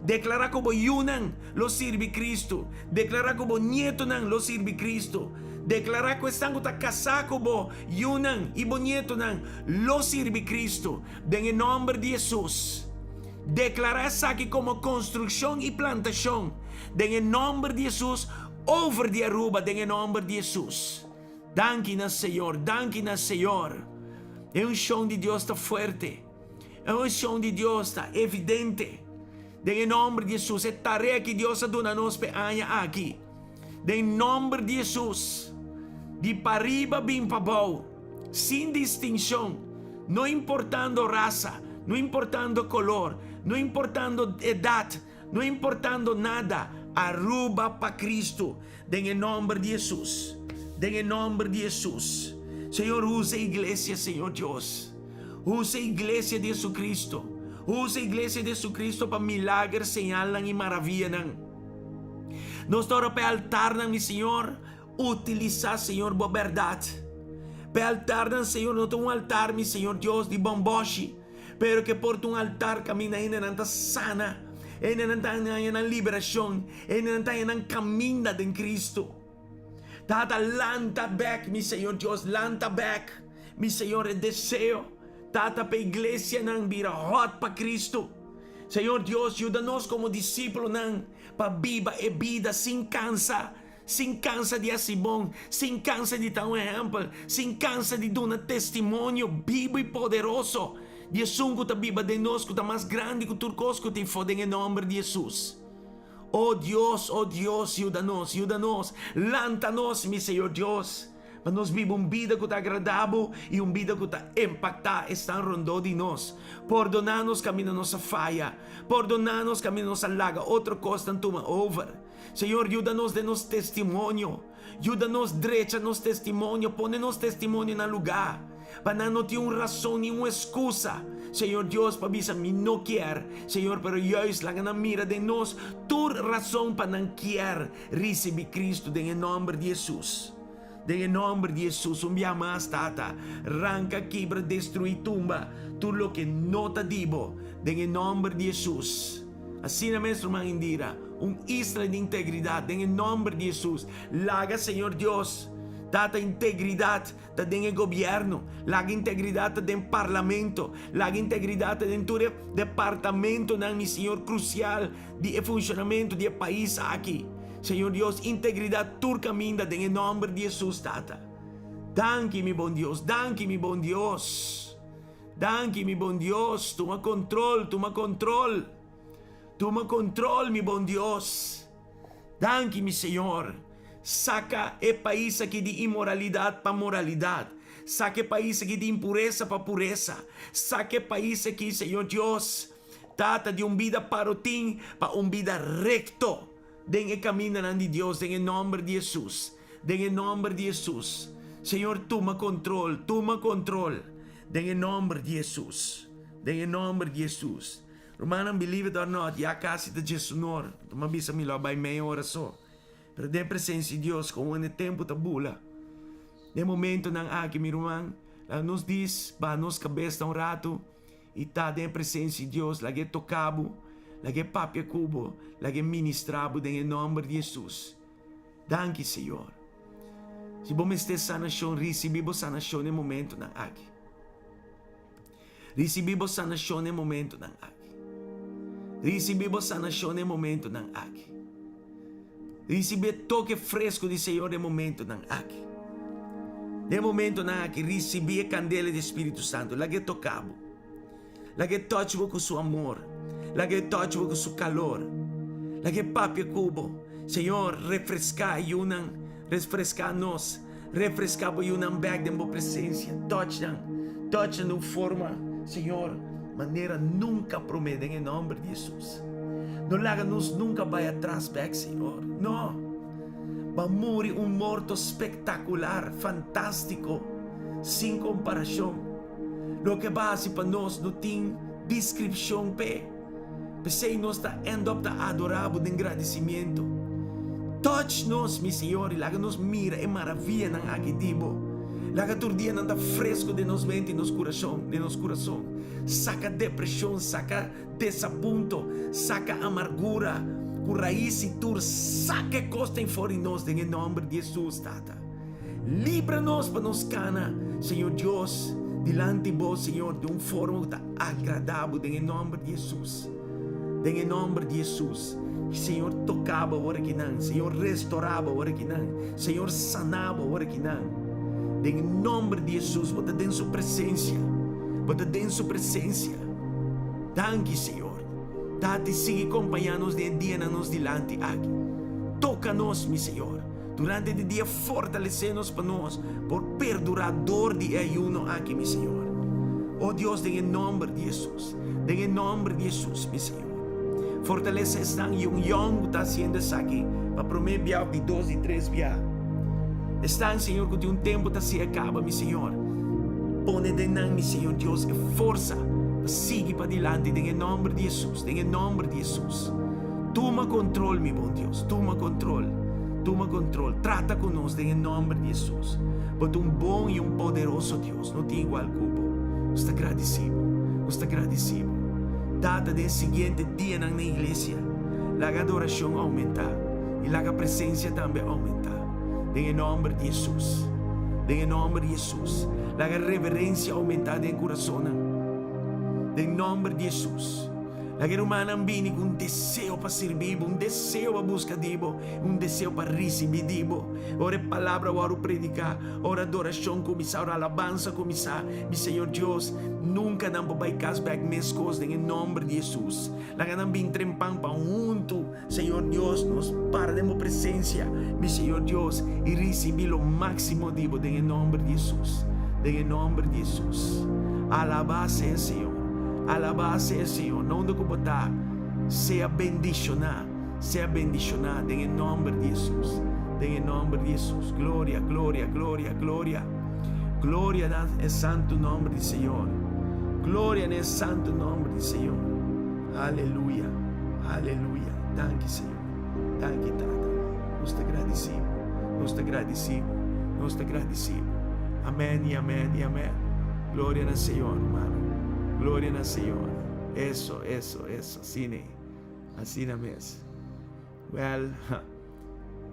Declara como yunan lo sirve Cristo, declara como nieto nan lo sirve Cristo. Declarar que estão casados com yunan e bonito nan lo sirve Cristo, em nome de Jesus. Declarar isso aqui como construção e plantação, em nome de Jesus, over de Aruba, em nome de Jesus. Danke, Senhor, Senhor. É chão de Deus está forte, é chão de Deus está evidente. Em nome de Jesus, é tarefa que Deus dá a nós aqui. Em nome de Jesus. De para arriba bem para baixo, sem distinção, não importando raça, não importando color, não importando idade, não importando nada, Aruba para Cristo, em nome de Jesus, em nome de Jesus. Senhor, usa a igreja, Senhor Deus, usa a igreja de Jesus Cristo, usa a igreja de Jesus Cristo para milagres, señalan e maravilhas. Nós estamos para altar, meu Senhor, utilizar, Senhor, boa verdade. Para altar, Senhor, não tem altar, meu Senhor Deus, de bomboche, pero que por um altar caminha ainda nanta sana, ainda nanta na liberação, ainda nanta na caminha de Cristo. Tata lanta back, meu Senhor Deus, lanta back, meu Senhor, é desejo. Tata para a igreja não vira hot para Cristo. Senhor Deus, ajuda-nos como discípulo não, para viva e vida sem cansa de ser bom, sem cansa de dar um exemplo, sem cansa de dar um testemunho vivo e poderoso. Jesus que está viva de nós, que está mais grande que tudo que te fode em nome de Jesus. Oh Deus, ajuda-nos, lanta-nos, meu Senhor Deus, para nós viver uma vida que está agradável e uma vida que está impactada, está rondando de nós. Perdonar-nos caminho a nossa falha, perdonar-nos caminho a nossa laga, outra coisa não toma over. Senhor, ajuda-nos de nosso testemunho, ajuda-nos direita nos testemunho, põe-nos testemunho no lugar, para não ter uma razão nem uma excusa. Senhor Deus, para dizer, me não quer, Senhor, pero Deus, lá na mira de nós, tu razão para não quer receber Cristo, em nome de Jesus. Em nome de Jesus, mais tata, arranca, quebra, destrui, tumba, tudo o que não está dibo, em nome de Jesus. Assim na mesma irmã Indira, isla de integridade, em nome de Jesus. Laga, Senhor Deus, tata integridade dentro do governo, laga integridade dentro do parlamento, laga integridade dentro do departamento, meu Senhor, crucial de funcionamento do país aqui. Senhor Deus, integridade tu caminha em nome de Jesus, tata. Danke, meu bom Deus, danke, meu bom Deus. Danke, meu bom Deus, toma controle, meu bom Deus. Danke, meu Senhor. Saca o país aqui de imoralidade para moralidade. Saca o país aqui de impureza para pureza. Saca o país aqui, Senhor Deus, tata de vida parotim para vida recto. Den caminho de Deus, em nome de Jesus. Em nome de Jesus. Senhor, toma controle. Em nome de Jesus. Em nome de Jesus. Romano, believe it or not, já quase de Jesus, Senhor. Toma bisa me lá by meia hora só. Pero de presença de Deus, com o tempo tabula. De momento nang aqui, meu irmão, nos diz, ba nos cabeça um rato, e tá de presença de Deus, lagi tocabo, lagi papia cubo, lagi ministrabo em nome de Jesus. Danke, Senhor. Se bom este sanação, recebemos sanação no momento nang aqui. Recebemos sanação no momento nang aqui. Recebemos sanação no momento nang aqui. Recibe toque fresco de Senhor no momento nang aqui. No momento nang aqui, recebi a candela do Espírito Santo. Lagi tocabo. Lagi touch com seu amor. Lagi touch com seu calor. Lagi papia cubo. Senhor, refrescar-nos. Refrescar por yunang bag de boa presença. Touch de forma, Senhor, maneira nunca promete em nome de Jesus. Não laga-nos nunca vai atrás, back, Senhor. Não. va a morir un muerto espectacular, fantástico, sin comparación. Lo que va a hacer para nos no tiene descripción, Pensei nós está end up da adorável de agradecimento. Touch nos, mi Senhor, e laga nos mira e maravilha nang agitibo. Laga turdia nang da fresco de nos mente e nos coração. Saca depressão, saca desapunto, saca amargura, com raiz e tur, saca costa em fora em nós, em nome de Jesus, Tata. Libra-nos para nos cana, Senhor Deus, dilante de vós, Senhor, de forma agradável, em nome de Jesus. Em nome de Jesus. Senhor tocava o não, Senhor restaurava o não, Senhor sanava o não. Em nome de Jesus, bota dentro sua presença, Danke, Senhor. Date siga acompanhando-nos de dia nos dilante aqui. Toca-nos, meu Senhor. Durante o dia, fortalece-nos para nós, por perdurar dor de ayuno aqui, meu Senhor. Oh Deus, em nome de Jesus. Em nome de Jesus, meu Senhor. Fortalece estão yung está haciendo isso aqui, para prometer de 2 e 3 via. Estão, Senhor, que um tempo está se acaba, meu Senhor. Pone de nang, meu Senhor Deus, e força para seguir para diante, em nome de Jesus, em nome de Jesus. Toma controle, meu bom Deus, toma controle. Trata conosco, em nome de Jesus. Porque bom e poderoso Deus, não tem igual cubo. Está agradecido. Data do seguinte dia na igreja, a adoração aumentar e a presença também aumentar. Em nome de Jesus. A reverência aumentar em coração. Em nome de Jesus. A humana vem com desejo para servir, desejo para buscar Deus, desejo para receber Deus. Ora palavra, ora predicar, ora adoração começar, ora alabança começar. Meu Senhor Deus, nunca não vai casar minhas coisas em nome de Jesus. La não vem trempar para junto, Senhor Deus, nos paramos presença, meu Senhor Deus, e receber o máximo de Deus em nome de Jesus. Em nome de Jesus. Alabado seja o Senhor. Alabado seja o Senhor, não do que botar, seja bendicionado em nome de Jesus, em nome de Jesus. Glória no santo nome do Senhor, glória no santo nome do Senhor. Aleluia. Danke, Senhor, danke, Tata. Nos agradecemos. Amém e amém. Glória no Senhor, hermano. Glória no Senhor. Eso. Assim mesmo. Well,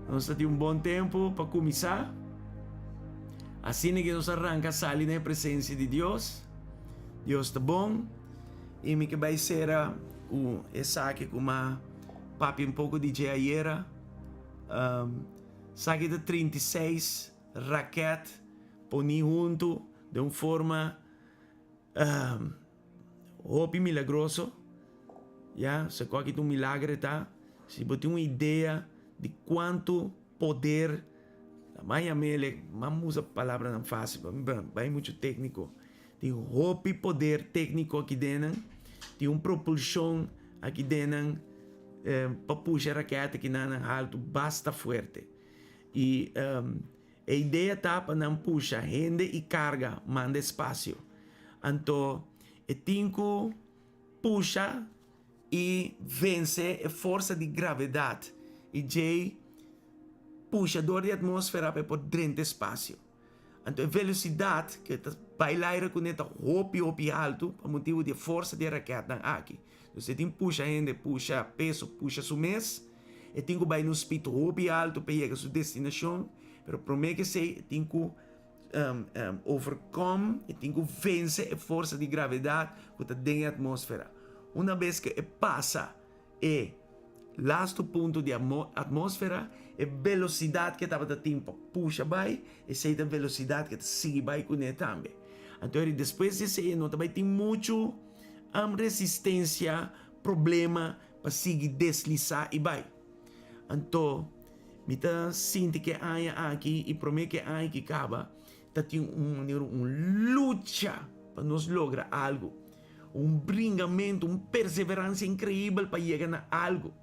nós temos bom tempo para começar. Assim que nós arranca a sair na presença de Deus. Deus está bom. E me que vai ser essa aqui com uma papi um pouco de ayer. Saque de 36 raquete poni junto de uma forma hopi milagroso, se qualquer milagre tá, se você tem uma ideia de quanto poder, vamos usar a palavra não fácil, vai muito técnico, tem hopi poder técnico aqui dentro, tem uma propulsão aqui dentro, para puxar a raquete aqui dentro alto, basta forte, e a ideia tá para não puxar rende e carga, manda espaço, então e tinco puxa e vence a força de gravidade e já puxador de atmosfera para dentro do espaço. Então a velocidade que vai lá com esta hopi alto por motivo de força de raquete aqui. Você tem puxa ainda, puxa peso, puxa sumês e tinco vai no speed hopi alto para chegar a sua destinação, mas promete que se tinco overcome e tem que vencer a força de gravidade que está dentro da atmosfera. Uma vez que passa e lasto ponto de atmosfera, a velocidade que estava tempo puxa vai e sei a velocidade que sigue vai com ele também. Então depois de isso, não também tem muito resistência, problema para seguir deslizar e vai. Então, me tá sinto que há aqui e promete que há que acaba. Tem luta para nos lograr algo, bringamento, perseverança incrível para chegar a algo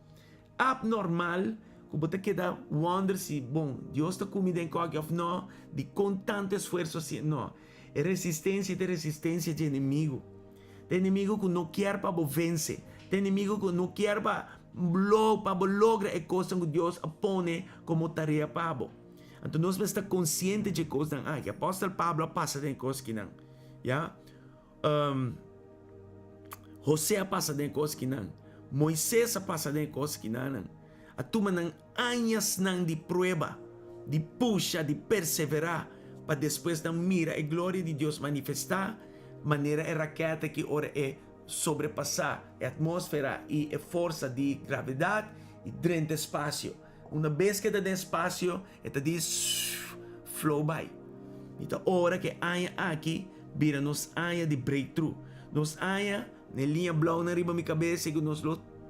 abnormal, como te queda wonder si, bom, Dios te comida en qualquer of no, de con tanto esfuerzo así, no. É resistência de inimigo. De inimigo que não quer para vencer. De inimigo que não quer para lograr a coisa que Deus põe como tarefa para você. Então nós estamos conscientes de coisas que o apóstolo Pablo passa de coisas que não. Ja? José passa de coisas que não. Moisés passa de coisas que não. A turma não anos de prova, de puxa, de perseverar, para depois da mira a glória de Deus manifestar, maneira é raquete que ora é sobrepassar a atmosfera e a força de gravidade e dentro do espaço. Uma vez que está dentro do espaço, está diz flow by. Então, hora que há aqui, vira nos há de breakthrough. Nos há na linha blow na riba minha cabeça que nos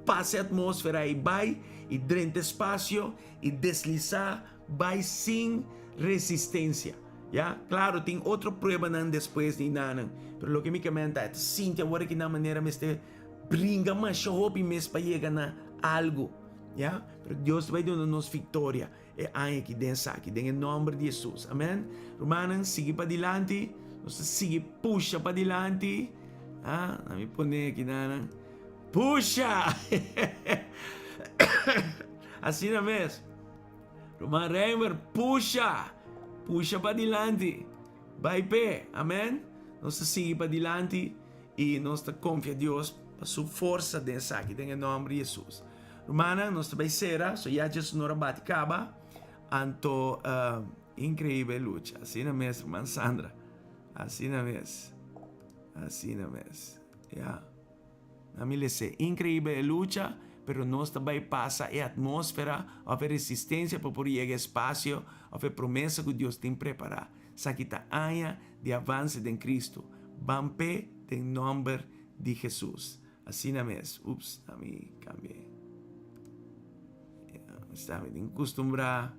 passa a atmosfera e vai e dentro do espaço e deslizar vai sem resistência. Ya, claro, tem outra prova não depois de nada. Pero lo que me comenta é sinta agora que na maneira me este brinca mais hope mesmo para chegar na algo. Ya, pero Deus vai dando-nos vitória. É aí que densa aqui, em nome de Jesus. Amém. Romanos, sigue para diante. Nós sigue puxa para diante. Ah, me põe aqui na puxa. Assim na mesmo. Roman Reimer, puxa. Puxa para diante. Vai pé. Amém? Nós seguimos para diante e nós confia em Deus para sua força dessa aqui, em nome de Jesus. Romana, nós também será, so já Jesus não bate acaba, anto incrível luta. Assim na mesma, irmã Sandra. Assim na mesma. Assim na mesma. Já. A mim lhe sei, incrível luta, pero nós também passa a atmosfera, a resistência para poder chegar ao espaço, a promessa que Deus tem preparado. Saquita aia de avanço em Cristo. Bampe em nome de Jesus. Assim na mesma. Ups, a mim cambiei. Está me acostumbrar.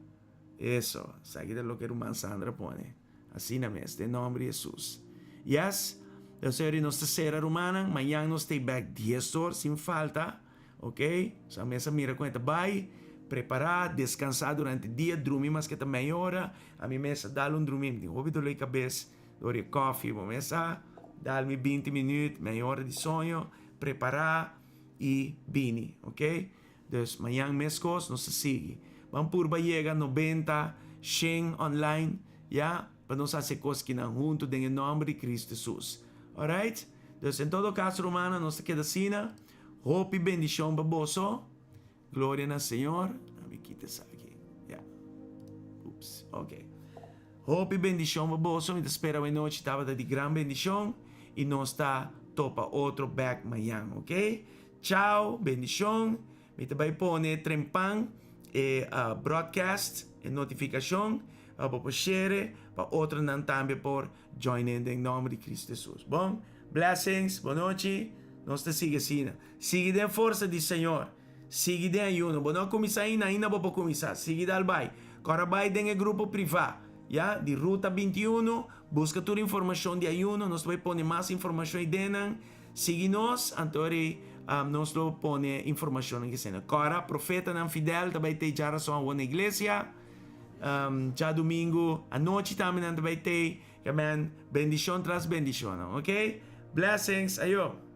Isso. Saquita lo que a irmã Sandra põe. Assim na mesma. Em nome de Jesus. Yes. Eu sei nossa serra romana. Amanhã nós estamos back 10 horas sem falta. Ok? Sa mesa mira conta vai preparar, descansar durante o dia, dormir mais que a meia hora. A minha mesa dá dormir, ouve dor de cabeça, dor de coffee, vou mesa, dá-me 20 minutos, meia hora de sonho, preparar e bini, ok? Então, amanhã mescos, não se sigue. Vamos por chega 90, 100 online, já? Para nós fazer coisas que não junto, em nome de Cristo Jesus. Alright? Então, em todo caso, romana, nós queda assim, hope e bendição baboso. Glória ao Senhor. Me quita isso aqui. Yeah. Ups. Ok. Hope e bendição baboso. Me espera a noite. Estava de grande bendição. E nós está topa outro back amanhã. Ok? Tchau. Bendição. Me também põe trempan e broadcast e notificação. Para share. Para outro não também por join in em nome de Cristo Jesus. Bom. Blessings. Boa noite. Nós te sigue assim. Sigue de força do Senhor. Sigue de ayuno. Não começar ainda vou começar. Sigue dal vai. Agora vai em grupo privado. Ya? De Ruta 21. Busca toda informação de ayuno. Nós vamos pôr mais informação aí dentro. Sigue-nos. Antori, nós vamos pôr informação aqui. Agora, profeta não fidel. Também tem já razão na igreja. Já domingo. A noite também também tem. Amen. Bendição tras bendição. Ok? Blessings. Ayo.